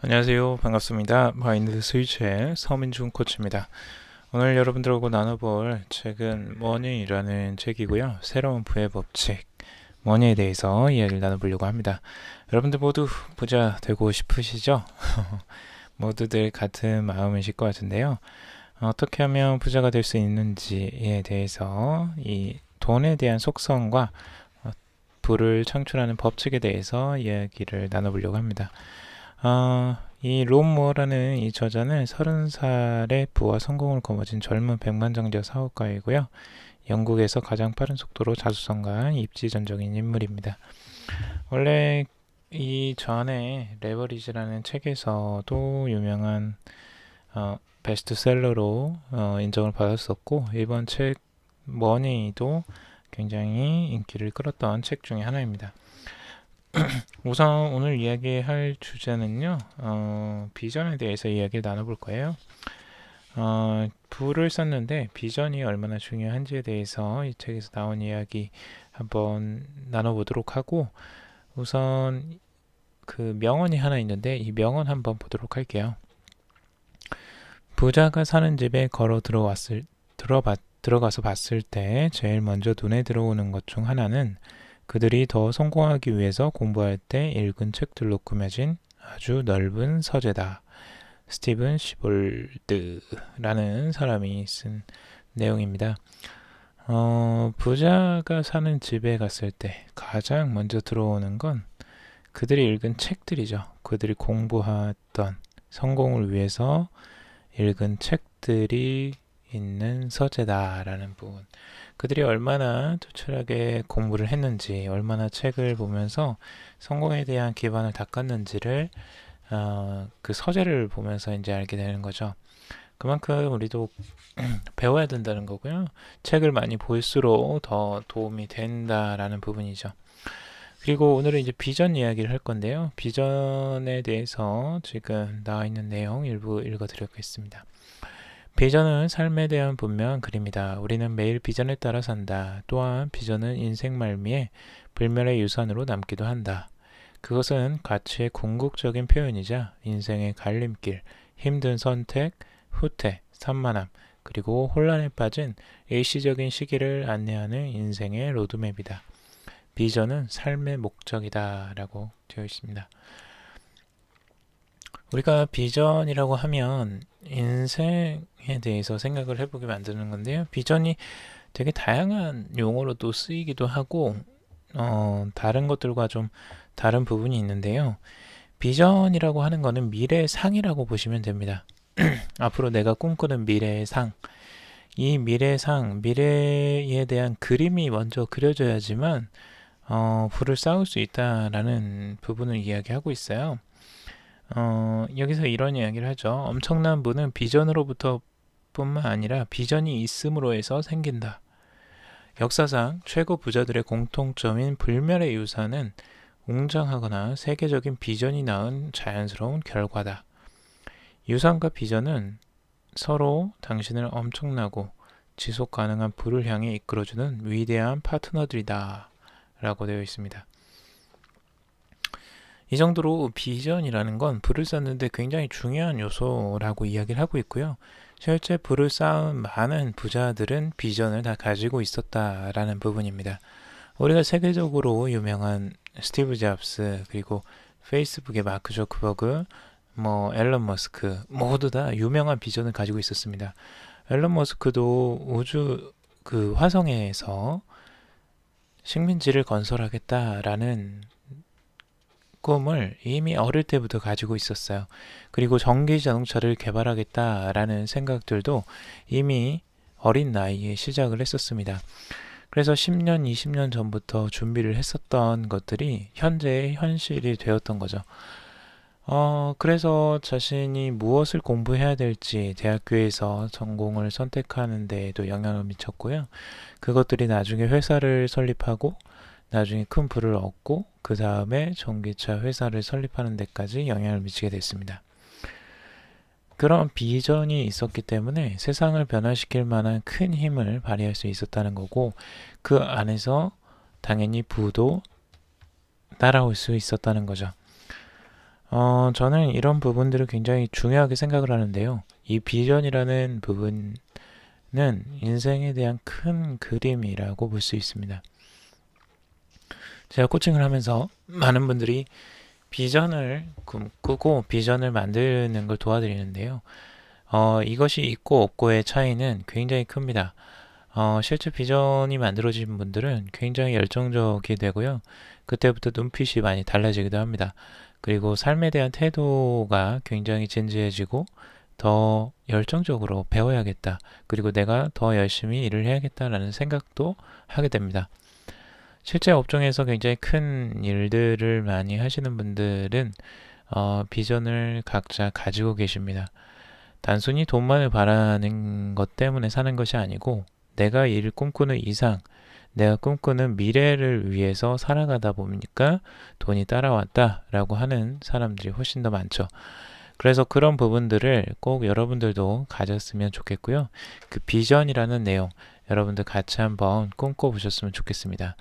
안녕하세요. 반갑습니다. 마인드 스위치의 서민준 코치입니다. 오늘 여러분들하고 나눠볼 책은 머니라는 책이고요. 새로운 부의 법칙, 머니에 대해서 이야기를 나눠보려고 합니다. 여러분들 모두 부자 되고 싶으시죠? 모두들 같은 마음이실 것 같은데요. 어떻게 하면 부자가 될 수 있는지에 대해서 이 돈에 대한 속성과 부를 창출하는 법칙에 대해서 이야기를 나눠보려고 합니다. 이 롬모어라는 이 저자는 30살의 부와 성공을 거머쥔 젊은 백만장者사업가이고요. 영국에서 가장 빠른 속도로 자수성가한 입지전적인 인물입니다. 원래 이 전에 레버리지라는 책에서도 유명한 베스트셀러로 인정을 받았었고, 이번 책 머니도 굉장히 인기를 끌었던 책 중에 하나입니다. 우선 오늘 이야기할 주제는요, 비전에 대해서 이야기를 나눠볼 거예요. 부를 썼는데 비전이 얼마나 중요한지에 대해서 이 책에서 나온 이야기 한번 나눠보도록 하고, 우선 그 명언이 하나 있는데 이 명언 한번 보도록 할게요. 부자가 사는 집에 들어가서 봤을 때 제일 먼저 눈에 들어오는 것 중 하나는 그들이 더 성공하기 위해서 공부할 때 읽은 책들로 꾸며진 아주 넓은 서재다. 스티븐 시볼드라는 사람이 쓴 내용입니다. 부자가 사는 집에 갔을 때 가장 먼저 들어오는 건 그들이 읽은 책들이죠. 그들이 공부했던 성공을 위해서 읽은 책들이 있는 서재다라는 부분. 그들이 얼마나 투철하게 공부를 했는지, 얼마나 책을 보면서 성공에 대한 기반을 닦았는지를 그 서재를 보면서 이제 알게 되는 거죠. 그만큼 우리도 배워야 된다는 거고요. 책을 많이 볼수록 더 도움이 된다라는 부분이죠. 그리고 오늘은 이제 비전 이야기를 할 건데요. 비전에 대해서 지금 나와 있는 내용 일부 읽어드리겠습니다. 비전은 삶에 대한 분명한 그림이다. 우리는 매일 비전에 따라 산다. 또한 비전은 인생 말미에 불멸의 유산으로 남기도 한다. 그것은 가치의 궁극적인 표현이자 인생의 갈림길, 힘든 선택, 후퇴, 산만함, 그리고 혼란에 빠진 일시적인 시기를 안내하는 인생의 로드맵이다. 비전은 삶의 목적이다 라고 되어 있습니다. 우리가 비전이라고 하면 인생에 대해서 생각을 해보게 만드는 건데요. 비전이 되게 다양한 용어로 또 쓰이기도 하고 다른 것들과 좀 다른 부분이 있는데요. 비전이라고 하는 거는 미래의 상이라고 보시면 됩니다. 앞으로 내가 꿈꾸는 미래의 상. 이 미래의 상, 미래에 대한 그림이 먼저 그려져야지만 부를 쌓을 수 있다라는 부분을 이야기하고 있어요. 여기서 이런 이야기를 하죠. 엄청난 부는 비전으로부터 뿐만 아니라 비전이 있음으로 해서 생긴다. 역사상 최고 부자들의 공통점인 불멸의 유산은 웅장하거나 세계적인 비전이 낳은 자연스러운 결과다. 유산과 비전은 서로 당신을 엄청나고 지속 가능한 부를 향해 이끌어주는 위대한 파트너들이다 라고 되어 있습니다. 이 정도로 비전이라는 건 부를 쌓는데 굉장히 중요한 요소라고 이야기를 하고 있고요. 실제 부를 쌓은 많은 부자들은 비전을 다 가지고 있었다라는 부분입니다. 우리가 세계적으로 유명한 스티브 잡스, 그리고 페이스북의 마크 저크버그, 앨런 머스크 모두 다 유명한 비전을 가지고 있었습니다. 앨런 머스크도 우주 화성에서 식민지를 건설하겠다라는 꿈을 이미 어릴 때부터 가지고 있었어요. 그리고 전기 자동차를 개발하겠다라는 생각들도 이미 어린 나이에 시작을 했었습니다. 그래서 10년, 20년 전부터 준비를 했었던 것들이 현재의 현실이 되었던 거죠. 그래서 자신이 무엇을 공부해야 될지 대학교에서 전공을 선택하는 데에도 영향을 미쳤고요. 그것들이 나중에 회사를 설립하고 나중에 큰 부를 얻고 그 다음에 전기차 회사를 설립하는 데까지 영향을 미치게 됐습니다. 그런 비전이 있었기 때문에 세상을 변화시킬 만한 큰 힘을 발휘할 수 있었다는 거고, 그 안에서 당연히 부도 따라올 수 있었다는 거죠. 저는 이런 부분들을 굉장히 중요하게 생각을 하는데요. 이 비전이라는 부분은 인생에 대한 큰 그림이라고 볼 수 있습니다. 제가 코칭을 하면서 많은 분들이 비전을 꿈꾸고 비전을 만드는 걸 도와드리는데요. 이것이 있고 없고의 차이는 굉장히 큽니다. 실제 비전이 만들어진 분들은 굉장히 열정적이 되고요. 그때부터 눈빛이 많이 달라지기도 합니다. 그리고 삶에 대한 태도가 굉장히 진지해지고 더 열정적으로 배워야겠다. 그리고 내가 더 열심히 일을 해야겠다라는 생각도 하게 됩니다. 실제 업종에서 굉장히 큰 일들을 많이 하시는 분들은 비전을 각자 가지고 계십니다. 단순히 돈만을 바라는 것 때문에 사는 것이 아니고 내가 이를 꿈꾸는 이상, 내가 꿈꾸는 미래를 위해서 살아가다 보니까 돈이 따라왔다라고 하는 사람들이 훨씬 더 많죠. 그래서 그런 부분들을 꼭 여러분들도 가졌으면 좋겠고요. 그 비전이라는 내용, 여러분들 같이 한번 꿈꿔보셨으면 좋겠습니다.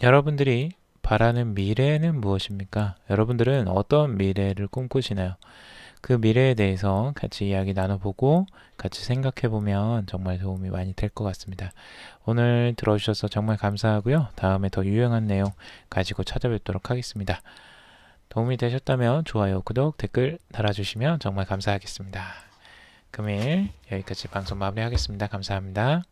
여러분들이 바라는 미래는 무엇입니까? 여러분들은 어떤 미래를 꿈꾸시나요? 그 미래에 대해서 같이 이야기 나눠보고 같이 생각해보면 정말 도움이 많이 될 것 같습니다. 오늘 들어주셔서 정말 감사하고요. 다음에 더 유용한 내용 가지고 찾아뵙도록 하겠습니다. 도움이 되셨다면 좋아요, 구독, 댓글 달아주시면 정말 감사하겠습니다. 금일 여기까지 방송 마무리하겠습니다. 감사합니다.